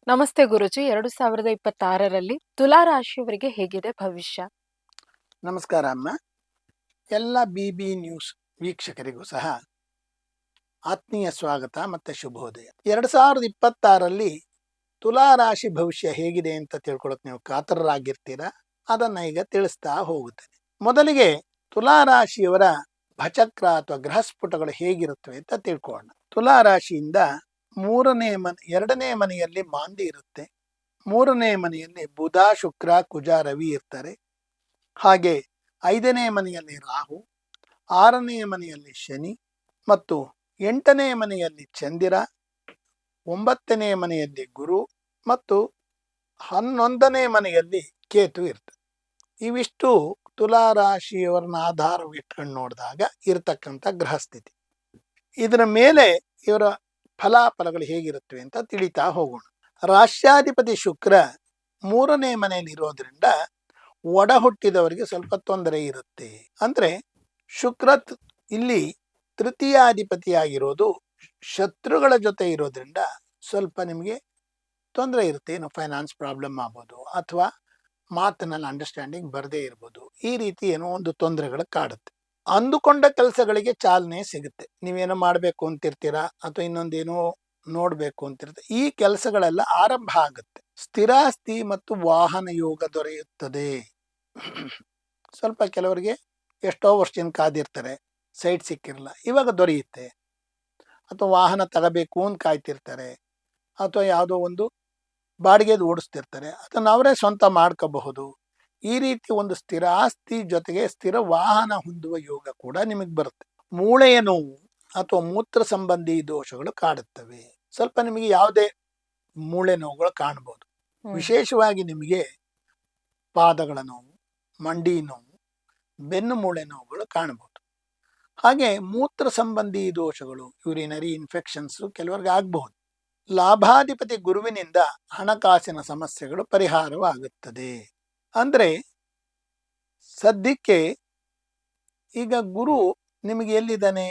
ನಮಸ್ತೆ ಗುರುಜಿ. 2026ರಲ್ಲಿ ತುಲಾ ರಾಶಿಯವರಿಗೆ ಹೇಗಿದೆ ಭವಿಷ್ಯ? ನಮಸ್ಕಾರ ಅಮ್ಮ. ಎಲ್ಲ BB ನ್ಯೂಸ್ ವೀಕ್ಷಕರಿಗೂ ಸಹ ಆತ್ಮೀಯ ಸ್ವಾಗತ ಮತ್ತೆ ಶುಭೋದಯ. 2026ರಲ್ಲಿ ತುಲಾ ರಾಶಿ ಭವಿಷ್ಯ ಹೇಗಿದೆ ಅಂತ ತಿಳ್ಕೊಳ್ಳೋಕೆ ನೀವು ಕಾತರರಾಗಿರ್ತೀರಾ. ಅದನ್ನ ಈಗ ತಿಳಿಸ್ತಾ ಹೋಗುತ್ತೇನೆ. ಮೊದಲಿಗೆ ತುಲಾ ರಾಶಿಯವರ ಭಚಕ್ರ ಅಥವಾ ಗ್ರಹಸ್ಫುಟಗಳು ಹೇಗಿರುತ್ತವೆ ಅಂತ ತಿಳ್ಕೊಳ್ಳೋಣ. ತುಲಾ ರಾಶಿಯಿಂದ ಎರಡನೇ ಮನೆಯಲ್ಲಿ ಮಾಂದಿ ಇರುತ್ತೆ. ಮೂರನೇ ಮನೆಯಲ್ಲಿ ಬುಧ, ಶುಕ್ರ, ಕುಜ, ರವಿ ಇರ್ತಾರೆ. ಹಾಗೆ 5ನೇ ಮನೆಯಲ್ಲಿ ರಾಹು, 6ನೇ ಮನೆಯಲ್ಲಿ ಶನಿ ಮತ್ತು 8ನೇ ಮನೆಯಲ್ಲಿ ಚಂದಿರ, 9ನೇ ಮನೆಯಲ್ಲಿ ಗುರು ಮತ್ತು 11ನೇ ಮನೆಯಲ್ಲಿ ಕೇತು ಇರ್ತದೆ. ಇವಿಷ್ಟು ತುಲಾ ರಾಶಿಯವರನ್ನ ಆಧಾರವಿಟ್ಕೊಂಡು ನೋಡಿದಾಗ ಇರತಕ್ಕಂಥ ಗ್ರಹಸ್ಥಿತಿ. ಇದರ ಮೇಲೆ ಇವರ ಫಲಾಫಲಗಳು ಹೇಗಿರುತ್ತವೆ ಅಂತ ತಿಳಿತಾ ಹೋಗೋಣ. ರಾಶ್ಯಾಧಿಪತಿ ಶುಕ್ರ 3ನೇ ಮನೆಯಲ್ಲಿ ಇರೋದ್ರಿಂದ ಒಡ ಹುಟ್ಟಿದವರಿಗೆ ಸ್ವಲ್ಪ ತೊಂದರೆ ಇರುತ್ತೆ. ಅಂದ್ರೆ ಶುಕ್ರ ಇಲ್ಲಿ ತೃತೀಯಾಧಿಪತಿಯಾಗಿರೋದು ಶತ್ರುಗಳ ಜೊತೆ ಇರೋದ್ರಿಂದ ಸ್ವಲ್ಪ ನಿಮಗೆ ತೊಂದರೆ ಇರುತ್ತೆ. ಏನು ಫೈನಾನ್ಸ್ ಪ್ರಾಬ್ಲಮ್ ಆಗ್ಬೋದು ಅಥವಾ ಮಾತಿನಲ್ಲಿ ಅಂಡರ್ಸ್ಟ್ಯಾಂಡಿಂಗ್ ಬರದೇ ಇರ್ಬೋದು. ಈ ರೀತಿ ಏನೋ ಒಂದು ತೊಂದರೆಗಳು ಕಾಡುತ್ತೆ. ಅಂದುಕೊಂಡ ಕೆಲಸಗಳಿಗೆ ಚಾಲನೆ ಸಿಗುತ್ತೆ. ನೀವೇನೋ ಮಾಡಬೇಕು ಅಂತಿರ್ತೀರಾ ಅಥವಾ ಇನ್ನೊಂದೇನೋ ನೋಡ್ಬೇಕು ಅಂತಿರ್ತೀರ. ಈ ಕೆಲಸಗಳೆಲ್ಲ ಆರಂಭ ಆಗುತ್ತೆ. ಸ್ಥಿರಾಸ್ತಿ ಮತ್ತು ವಾಹನ ಯೋಗ ದೊರೆಯುತ್ತದೆ. ಸ್ವಲ್ಪ ಕೆಲವರಿಗೆ ಎಷ್ಟೋ ವರ್ಷದಿಂದ ಕಾದಿರ್ತಾರೆ, ಸೈಟ್ ಸಿಕ್ಕಿರಲ್ಲ, ಇವಾಗ ದೊರೆಯುತ್ತೆ. ಅಥವಾ ವಾಹನ ತಗೋಬೇಕು ಅಂತ ಕಾಯ್ತಿರ್ತಾರೆ, ಅಥವಾ ಯಾವುದೋ ಒಂದು ಬಾಡಿಗೆದು ಓಡಿಸ್ತಿರ್ತಾರೆ, ಅದನ್ನು ಅವರೇ ಸ್ವಂತ ಮಾಡ್ಕೋಬಹುದು. ಈ ರೀತಿ ಒಂದು ಸ್ಥಿರ ಆಸ್ತಿ ಜೊತೆಗೆ ಸ್ಥಿರ ವಾಹನ ಹೊಂದುವ ಯೋಗ ಕೂಡ ನಿಮಗೆ ಬರುತ್ತೆ. ಮೂಳೆಯ ನೋವು ಅಥವಾ ಮೂತ್ರ ಸಂಬಂಧಿ ದೋಷಗಳು ಕಾಡುತ್ತವೆ. ಸ್ವಲ್ಪ ನಿಮಗೆ ಯಾವುದೇ ಮೂಳೆ ನೋವುಗಳು ಕಾಣಬಹುದು. ವಿಶೇಷವಾಗಿ ನಿಮಗೆ ಪಾದಗಳ ನೋವು, ಮಂಡಿ ನೋವು, ಬೆನ್ನು ಮೂಳೆ ನೋವುಗಳು ಕಾಣಬಹುದು. ಹಾಗೆ ಮೂತ್ರ ಸಂಬಂಧಿ ದೋಷಗಳು, ಯೂರಿನರಿ ಇನ್ಫೆಕ್ಷನ್ಸ್ ಕೆಲವರಿಗೆ ಆಗಬಹುದು. ಲಾಭಾಧಿಪತಿ ಗುರುವಿನಿಂದ ಹಣಕಾಸಿನ ಸಮಸ್ಯೆಗಳು ಪರಿಹಾರವಾಗುತ್ತದೆ. ಅಂದ್ರೆ ಸದ್ಯಕ್ಕೆ ಈಗ ಗುರು ನಿಮಗೆ ಎಲ್ಲಿದ್ದಾನೆ?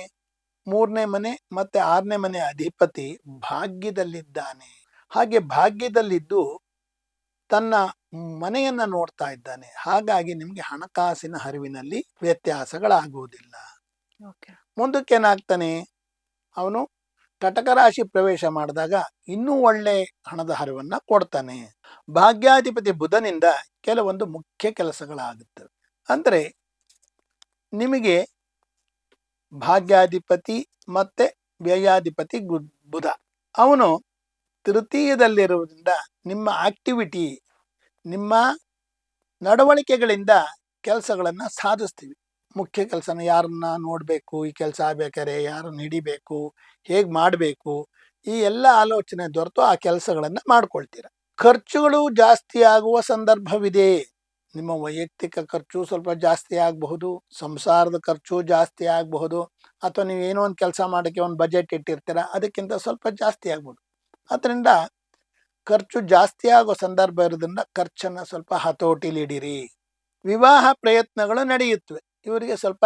3ನೇ ಮನೆ ಮತ್ತೆ 6ನೇ ಮನೆ ಅಧಿಪತಿ ಭಾಗ್ಯದಲ್ಲಿದ್ದಾನೆ. ಹಾಗೆ ಭಾಗ್ಯದಲ್ಲಿದ್ದು ತನ್ನ ಮನೆಯನ್ನ ನೋಡ್ತಾ ಇದ್ದಾನೆ. ಹಾಗಾಗಿ ನಿಮ್ಗೆ ಹಣಕಾಸಿನ ಹರಿವಿನಲ್ಲಿ ವ್ಯತ್ಯಾಸಗಳಾಗುವುದಿಲ್ಲ. ಮುಂದಕ್ಕೆ ಏನಾಗ್ತಾನೆ? ಅವನು ಕಟಕ ರಾಶಿ ಪ್ರವೇಶ ಮಾಡಿದಾಗ ಇನ್ನೂ ಒಳ್ಳೆ ಹಣದ ಹರಿವನ್ನ ಕೊಡ್ತಾನೆ. ಭಾಗ್ಯಾಧಿಪತಿ ಬುಧನಿಂದ ಕೆಲವೊಂದು ಮುಖ್ಯ ಕೆಲಸಗಳಾಗುತ್ತವೆ. ಅಂದ್ರೆ ನಿಮಗೆ ಭಾಗ್ಯಾಧಿಪತಿ ಮತ್ತೆ ವ್ಯಯಾಧಿಪತಿ ಬುಧ ಅವನು ತೃತೀಯದಲ್ಲಿರುವುದರಿಂದ ನಿಮ್ಮ ಆಕ್ಟಿವಿಟಿ, ನಿಮ್ಮ ನಡವಳಿಕೆಗಳಿಂದ ಕೆಲಸಗಳನ್ನ ಸಾಧಿಸ್ತೀವಿ. ಮುಖ್ಯ ಕೆಲಸನ ಯಾರನ್ನ ನೋಡಬೇಕು, ಈ ಕೆಲಸ ಆಗ್ಬೇಕಾದ್ರೆ ಯಾರನ್ನ ಹಿಡಿಬೇಕು, ಹೇಗೆ ಮಾಡಬೇಕು, ಈ ಎಲ್ಲ ಆಲೋಚನೆ ದೊರೆತು ಆ ಕೆಲಸಗಳನ್ನ ಮಾಡ್ಕೊಳ್ತೀರ. ಖರ್ಚುಗಳು ಜಾಸ್ತಿ ಆಗುವ ಸಂದರ್ಭವಿದೆ. ನಿಮ್ಮ ವೈಯಕ್ತಿಕ ಖರ್ಚು ಸ್ವಲ್ಪ ಜಾಸ್ತಿ ಆಗಬಹುದು, ಸಂಸಾರದ ಖರ್ಚು ಜಾಸ್ತಿ ಆಗಬಹುದು, ಅಥವಾ ನೀವೇನೋ ಒಂದು ಕೆಲಸ ಮಾಡೋಕ್ಕೆ ಒಂದು ಬಜೆಟ್ ಇಟ್ಟಿರ್ತೀರ, ಅದಕ್ಕಿಂತ ಸ್ವಲ್ಪ ಜಾಸ್ತಿ ಆಗ್ಬೋದು. ಅದರಿಂದ ಖರ್ಚು ಜಾಸ್ತಿ ಆಗೋ ಸಂದರ್ಭ ಇರೋದ್ರಿಂದ ಖರ್ಚನ್ನ ಸ್ವಲ್ಪ ಹತೋಟಿಲಿಡಿರಿ. ವಿವಾಹ ಪ್ರಯತ್ನಗಳು ನಡೆಯುತ್ತವೆ. ಇವರಿಗೆ ಸ್ವಲ್ಪ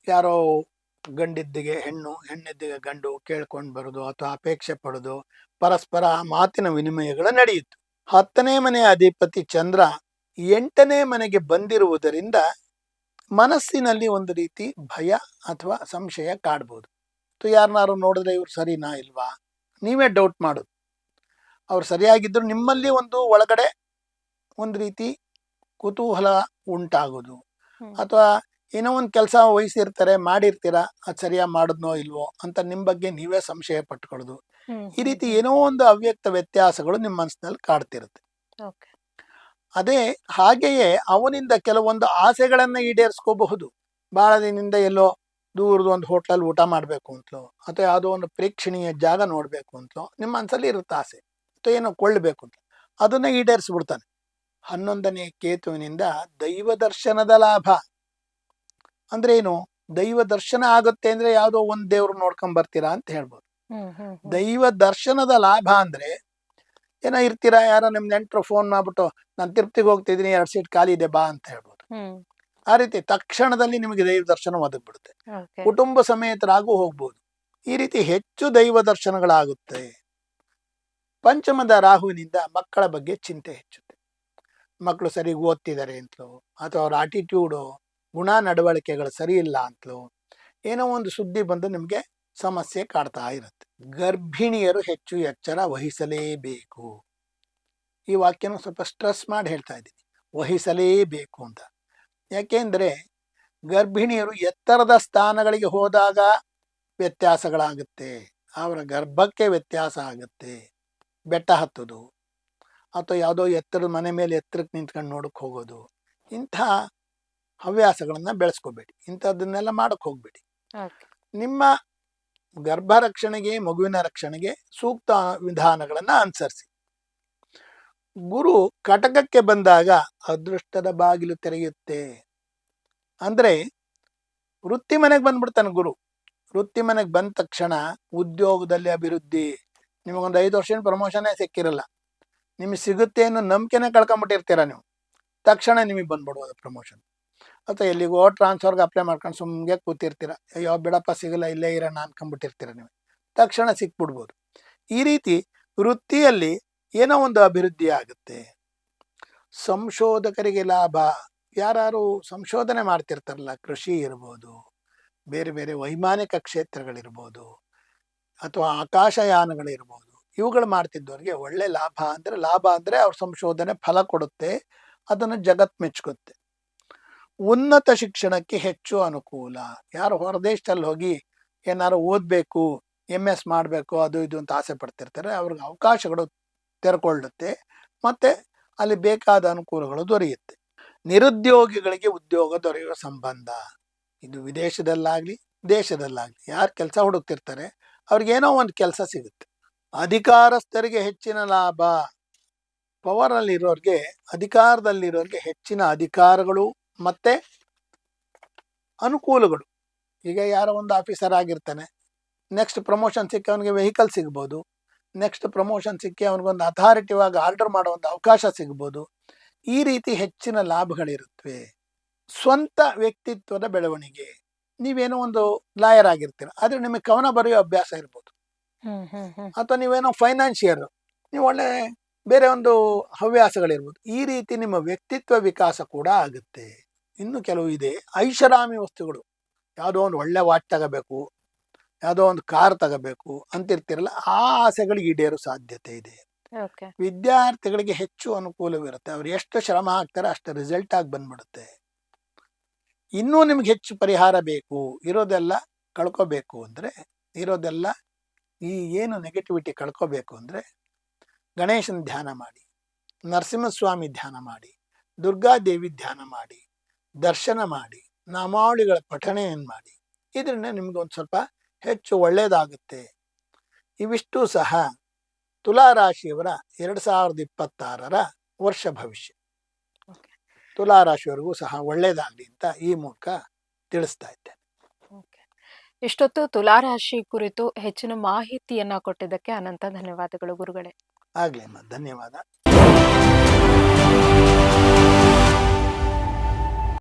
ಯಾರೋ ಗಂಡಿದ್ದಿಗೆ ಹೆಣ್ಣು, ಹೆಣ್ಣಿದ್ದಿಗೆ ಗಂಡು ಕೇಳ್ಕೊಂಡು ಬರೋದು ಅಥವಾ ಅಪೇಕ್ಷೆ ಪಡೋದು, ಪರಸ್ಪರ ಮಾತಿನ ವಿನಿಮಯಗಳು ನಡೆಯುತ್ತೆ. 10ನೇ ಮನೆಯ ಅಧಿಪತಿ ಚಂದ್ರ 8ನೇ ಮನೆಗೆ ಬಂದಿರುವುದರಿಂದ ಮನಸ್ಸಿನಲ್ಲಿ ಒಂದು ರೀತಿ ಭಯ ಅಥವಾ ಸಂಶಯ ಕಾಡ್ಬೋದು. ಯಾರನ್ನಾರು ನೋಡಿದ್ರೆ ಇವ್ರು ಸರಿನಾ ಇಲ್ವಾ, ನೀವೇ ಡೌಟ್ ಮಾಡೋದು. ಅವ್ರು ಸರಿಯಾಗಿದ್ರು ನಿಮ್ಮಲ್ಲಿ ಒಂದು ಒಳಗಡೆ ಒಂದು ರೀತಿ ಕುತೂಹಲ ಉಂಟಾಗೋದು. ಅಥವಾ ಏನೋ ಒಂದು ಕೆಲಸ ವಹಿಸಿರ್ತಾರೆ, ಮಾಡಿರ್ತೀರಾ, ಅದು ಸರಿಯಾಗಿ ಮಾಡಿದ್ನೋ ಇಲ್ವೋ ಅಂತ ನಿಮ್ಮ ಬಗ್ಗೆ ನೀವೇ ಸಂಶಯ ಪಟ್ಕೊಳ್ಳೋದು. ಈ ರೀತಿ ಏನೋ ಒಂದು ಅವ್ಯಕ್ತ ವ್ಯತ್ಯಾಸಗಳು ನಿಮ್ಮ ಮನಸ್ಸಿನಲ್ಲಿ ಕಾಡ್ತಿರುತ್ತೆ. ಅದೇ ಹಾಗೆಯೇ ಅವನಿಂದ ಕೆಲವೊಂದು ಆಸೆಗಳನ್ನ ಈಡೇರಿಸ್ಕೋಬಹುದು. ಬಹಳ ದಿನದಿಂದ ಎಲ್ಲೋ ದೂರದ ಒಂದು ಹೋಟ್ಲಲ್ಲಿ ಊಟ ಮಾಡಬೇಕು ಅಂತಲೋ ಅಥವಾ ಯಾವುದೋ ಒಂದು ಪ್ರೇಕ್ಷಣೀಯ ಜಾಗ ನೋಡ್ಬೇಕು ಅಂತಲೋ ನಿಮ್ಮ ಮನಸ್ಸಲ್ಲಿ ಇರುತ್ತೆ ಆಸೆ, ಅಥವಾ ಏನೋ ಕೊಳ್ಳಬೇಕು ಅಂತ, ಅದನ್ನ ಈಡೇರಿಸ್ಬಿಡ್ತಾನೆ. 11ನೇ ಕೇತುವಿನಿಂದ ದೈವ ದರ್ಶನದ ಲಾಭ. ಅಂದ್ರೆ ಏನು? ದೈವ ದರ್ಶನ ಆಗುತ್ತೆ ಅಂದ್ರೆ ಯಾವುದೋ ಒಂದು ದೇವ್ರು ನೋಡ್ಕೊಂಡ್ ಬರ್ತೀರಾ ಅಂತ ಹೇಳ್ಬೋದು. ದೈವ ದರ್ಶನದ ಲಾಭ ಅಂದ್ರೆ ಏನೋ ಇರ್ತೀರಾ, ಯಾರೋ ನಿಮ್ ನೆಂಟರು ಫೋನ್ ಮಾಡ್ಬಿಟ್ಟು ನಾನು ತಿರುಪತಿಗೆ ಹೋಗ್ತಿದ್ದೀನಿ, 2 ಸೀಟ್ ಖಾಲಿ ಇದೆ ಬಾ ಅಂತ ಹೇಳ್ಬೋದು. ಆ ರೀತಿ ತಕ್ಷಣದಲ್ಲಿ ನಿಮಗೆ ದೈವ ದರ್ಶನ ಒದಗ್ಬಿಡುತ್ತೆ. ಕುಟುಂಬ ಸಮೇತರಾಗೂ ಹೋಗ್ಬೋದು. ಈ ರೀತಿ ಹೆಚ್ಚು ದೈವ ದರ್ಶನಗಳಾಗುತ್ತೆ. ಪಂಚಮದ ರಾಹುವಿನಿಂದ ಮಕ್ಕಳ ಬಗ್ಗೆ ಚಿಂತೆ ಹೆಚ್ಚುತ್ತೆ. ಮಕ್ಕಳು ಸರಿ ಓದ್ತಿದ್ದಾರೆ ಅಂತಲೋ, ಅಥವಾ ಅವ್ರ ಆಟಿಟ್ಯೂಡು ಗುಣ ನಡವಳಿಕೆಗಳು ಸರಿ ಇಲ್ಲ ಅಂತಲೋ ಏನೋ ಒಂದು ಸುದ್ದಿ ಬಂದು ನಿಮಗೆ ಸಮಸ್ಯೆ ಕಾಡ್ತಾ ಇರುತ್ತೆ. ಗರ್ಭಿಣಿಯರು ಹೆಚ್ಚು ಎಚ್ಚರ ವಹಿಸಲೇಬೇಕು. ಈ ವಾಕ್ಯನ ಸ್ವಲ್ಪ ಸ್ಟ್ರೆಸ್ ಮಾಡಿ ಹೇಳ್ತಾ ಇದ್ದೀನಿ, ವಹಿಸಲೇಬೇಕು ಅಂತ. ಯಾಕೆಂದರೆ ಗರ್ಭಿಣಿಯರು ಎತ್ತರದ ಸ್ಥಾನಗಳಿಗೆ ಹೋದಾಗ ವ್ಯತ್ಯಾಸಗಳಾಗುತ್ತೆ. ಅವರ ಗರ್ಭಕ್ಕೆ ವ್ಯತ್ಯಾಸ ಆಗುತ್ತೆ. ಬೆಟ್ಟ ಹತ್ತೋದು ಅಥವಾ ಯಾವುದೋ ಎತ್ತರದ ಮನೆ ಮೇಲೆ ಎತ್ತರಕ್ಕೆ ನಿಂತ್ಕೊಂಡು ನೋಡಕ್ಕೆ ಹೋಗೋದು, ಇಂಥ ಹವ್ಯಾಸಗಳನ್ನು ಬೆಳೆಸ್ಕೋಬೇಡಿ. ಇಂಥದ್ದನ್ನೆಲ್ಲ ಮಾಡಕ್ಕೆ ಹೋಗ್ಬೇಡಿ. ನಿಮ್ಮ ಗರ್ಭ ರಕ್ಷಣೆಗೆ, ಮಗುವಿನ ರಕ್ಷಣೆಗೆ ಸೂಕ್ತ ವಿಧಾನಗಳನ್ನು ಅನುಸರಿಸಿ. ಗುರು ಕಟಕಕ್ಕೆ ಬಂದಾಗ ಅದೃಷ್ಟದ ಬಾಗಿಲು ತೆರೆಯುತ್ತೆ. ಅಂದರೆ ವೃತ್ತಿ ಮನೆಗೆ ಬಂದ್ಬಿಡ್ತಾನೆ ಗುರು. ವೃತ್ತಿ ಮನೆಗೆ ಬಂದ ತಕ್ಷಣ ಉದ್ಯೋಗದಲ್ಲಿ ಅಭಿವೃದ್ಧಿ. ನಿಮಗೊಂದು 5 ವರ್ಷ ಪ್ರಮೋಷನ್ನೇ ಸಿಕ್ಕಿರಲ್ಲ, ನಿಮಗೆ ಸಿಗುತ್ತೆ ಅನ್ನೋ ನಂಬಿಕೆನೇ ಕಳ್ಕೊಂಬಿಟ್ಟಿರ್ತೀರ ನೀವು. ತಕ್ಷಣ ನಿಮಗೆ ಬಂದ್ಬಿಡ್ಬೋದು ಪ್ರಮೋಷನ್. ಅಥವಾ ಎಲ್ಲಿಗೋ ಟ್ರಾನ್ಸ್ಫರ್ಗೆ ಅಪ್ಲೈ ಮಾಡ್ಕೊಂಡು ಸುಮ್ಮನೆ ಕೂತಿರ್ತೀರ, ಅಯ್ಯೋ ಬಿಡಪ್ಪ ಸಿಗಲ್ಲ ಇಲ್ಲೇ ಇರೋಣ ಅನ್ಕೊಂಡ್ಬಿಟ್ಟಿರ್ತೀರ ನೀವು. ತಕ್ಷಣ ಸಿಕ್ಬಿಡ್ಬೋದು. ಈ ರೀತಿ ವೃತ್ತಿಯಲ್ಲಿ ಏನೋ ಒಂದು ಅಭಿವೃದ್ಧಿ ಆಗುತ್ತೆ. ಸಂಶೋಧಕರಿಗೆ ಲಾಭ. ಯಾರು ಸಂಶೋಧನೆ ಮಾಡ್ತಿರ್ತಾರಲ್ಲ, ಕೃಷಿ ಇರ್ಬೋದು, ಬೇರೆ ಬೇರೆ ವೈಮಾನಿಕ ಕ್ಷೇತ್ರಗಳಿರ್ಬೋದು, ಅಥವಾ ಆಕಾಶಯಾನಗಳಿರ್ಬೋದು, ಇವುಗಳು ಮಾಡ್ತಿದ್ದವ್ರಿಗೆ ಒಳ್ಳೆ ಲಾಭ ಅಂದರೆ ಅವ್ರ ಸಂಶೋಧನೆ ಫಲ ಕೊಡುತ್ತೆ, ಅದನ್ನು ಜಗತ್ ಮೆಚ್ಚುತ್ತೆ. ಉನ್ನತ ಶಿಕ್ಷಣಕ್ಕೆ ಹೆಚ್ಚು ಅನುಕೂಲ. ಯಾರು ಹೊರದೇಶದಲ್ಲಿ ಹೋಗಿ ಏನಾರು ಓದಬೇಕು, MS ಮಾಡಬೇಕು, ಅದು ಇದು ಅಂತ ಆಸೆ ಪಡ್ತಿರ್ತಾರೆ, ಅವ್ರಿಗೆ ಅವಕಾಶಗಳು ತೆರೆಕೊಳ್ಳುತ್ತೆ, ಮತ್ತೆ ಅಲ್ಲಿ ಬೇಕಾದ ಅನುಕೂಲಗಳು ದೊರೆಯುತ್ತೆ. ನಿರುದ್ಯೋಗಿಗಳಿಗೆ ಉದ್ಯೋಗ ದೊರೆಯುವ ಸಂಬಂಧ. ಇದು ವಿದೇಶದಲ್ಲಾಗಲಿ ದೇಶದಲ್ಲಾಗಲಿ ಯಾರು ಕೆಲಸ ಹುಡುಕ್ತಿರ್ತಾರೆ ಅವ್ರಿಗೇನೋ ಒಂದು ಕೆಲಸ ಸಿಗುತ್ತೆ. ಅಧಿಕಾರಸ್ಥರಿಗೆ ಹೆಚ್ಚಿನ ಲಾಭ. ಪವರಲ್ಲಿರೋರಿಗೆ, ಅಧಿಕಾರದಲ್ಲಿರೋರಿಗೆ ಹೆಚ್ಚಿನ ಅಧಿಕಾರಗಳು ಮತ್ತೆ ಅನುಕೂಲಗಳು. ಈಗ ಯಾರೋ ಒಂದು ಆಫೀಸರ್ ಆಗಿರ್ತಾನೆ, ನೆಕ್ಸ್ಟ್ ಪ್ರಮೋಷನ್ ಸಿಕ್ಕಿ ಅವನಿಗೆ ವೆಹಿಕಲ್ ಸಿಗ್ಬೋದು, ನೆಕ್ಸ್ಟ್ ಪ್ರಮೋಷನ್ ಸಿಕ್ಕಿ ಅವನಿಗೊಂದು ಅಥಾರಿಟಿವಾಗಿ ಆರ್ಡರ್ ಮಾಡೋ ಒಂದು ಅವಕಾಶ ಸಿಗ್ಬೋದು. ಈ ರೀತಿ ಹೆಚ್ಚಿನ ಲಾಭಗಳಿರುತ್ತವೆ. ಸ್ವಂತ ವ್ಯಕ್ತಿತ್ವದ ಬೆಳವಣಿಗೆ. ನೀವೇನೋ ಒಂದು ಲಾಯರ್ ಆಗಿರ್ತೀರ, ಆದರೆ ನಿಮಗೆ ಕವನ ಬರೆಯೋ ಅಭ್ಯಾಸ ಇರ್ಬೋದು, ಅಥವಾ ನೀವೇನೋ ಫೈನಾನ್ಷಿಯರ್, ನೀವು ಒಳ್ಳೆ ಬೇರೆ ಒಂದು ಹವ್ಯಾಸಗಳಿರ್ಬೋದು. ಈ ರೀತಿ ನಿಮ್ಮ ವ್ಯಕ್ತಿತ್ವ ವಿಕಾಸ ಕೂಡ ಆಗುತ್ತೆ. ಇನ್ನು ಕೆಲವು ಇದೆ, ಐಷಾರಾಮಿ ವಸ್ತುಗಳು. ಯಾವುದೋ ಒಂದು ಒಳ್ಳೆ ವಾಚ್ ತಗೋಬೇಕು, ಯಾವುದೋ ಒಂದು ಕಾರ್ ತಗೋಬೇಕು ಅಂತಿರ್ತಿರಲ್ಲ, ಆ ಆಸೆಗಳಿಗೆ ಈಡೇರೋ ಸಾಧ್ಯತೆ ಇದೆ. ವಿದ್ಯಾರ್ಥಿಗಳಿಗೆ ಹೆಚ್ಚು ಅನುಕೂಲವಿರುತ್ತೆ. ಅವ್ರು ಎಷ್ಟು ಶ್ರಮ ಹಾಕ್ತಾರೆ ಅಷ್ಟು ರಿಸಲ್ಟ್ ಆಗಿ ಬಂದ್ಬಿಡುತ್ತೆ. ಇನ್ನೂ ನಿಮ್ಗೆ ಹೆಚ್ಚು ಪರಿಹಾರ ಬೇಕು, ಇರೋದೆಲ್ಲ ಕಳ್ಕೋಬೇಕು ಅಂದರೆ, ಇರೋದೆಲ್ಲ ಈ ಏನು ನೆಗೆಟಿವಿಟಿ ಕಳ್ಕೋಬೇಕು ಅಂದರೆ, ಗಣೇಶನ ಧ್ಯಾನ ಮಾಡಿ, ನರಸಿಂಹಸ್ವಾಮಿ ಧ್ಯಾನ ಮಾಡಿ, ದುರ್ಗಾದೇವಿ ಧ್ಯಾನ ಮಾಡಿ, ದರ್ಶನ ಮಾಡಿ, ನಾಮಾವಳಿಗಳ ಪಠಣೆಯನ್ನು ಮಾಡಿ. ಇದರಿಂದ ನಿಮ್ಗೆ ಒಂದು ಸ್ವಲ್ಪ ಹೆಚ್ಚು ಒಳ್ಳೆಯದಾಗುತ್ತೆ. ಇವಿಷ್ಟು ಸಹ ತುಲಾರಾಶಿಯವರ 2026 ವರ್ಷ ಭವಿಷ್ಯ. ತುಲಾರಾಶಿಯವರೆಗೂ ಸಹ ಒಳ್ಳೆಯದಾಗಲಿ ಅಂತ ಈ ಮೂಲಕ ತಿಳಿಸ್ತಾ ಇದ್ದೇನೆ. ಇಷ್ಟೊತ್ತು ತುಲಾರಾಶಿ ಕುರಿತು ಹೆಚ್ಚಿನ ಮಾಹಿತಿಯನ್ನ ಕೊಟ್ಟಿದ್ದಕ್ಕೆ ಅನಂತ ಧನ್ಯವಾದಗಳು ಗುರುಗಳೇ. ಆಗ್ಲಿ ಅಮ್ಮ, ಧನ್ಯವಾದ.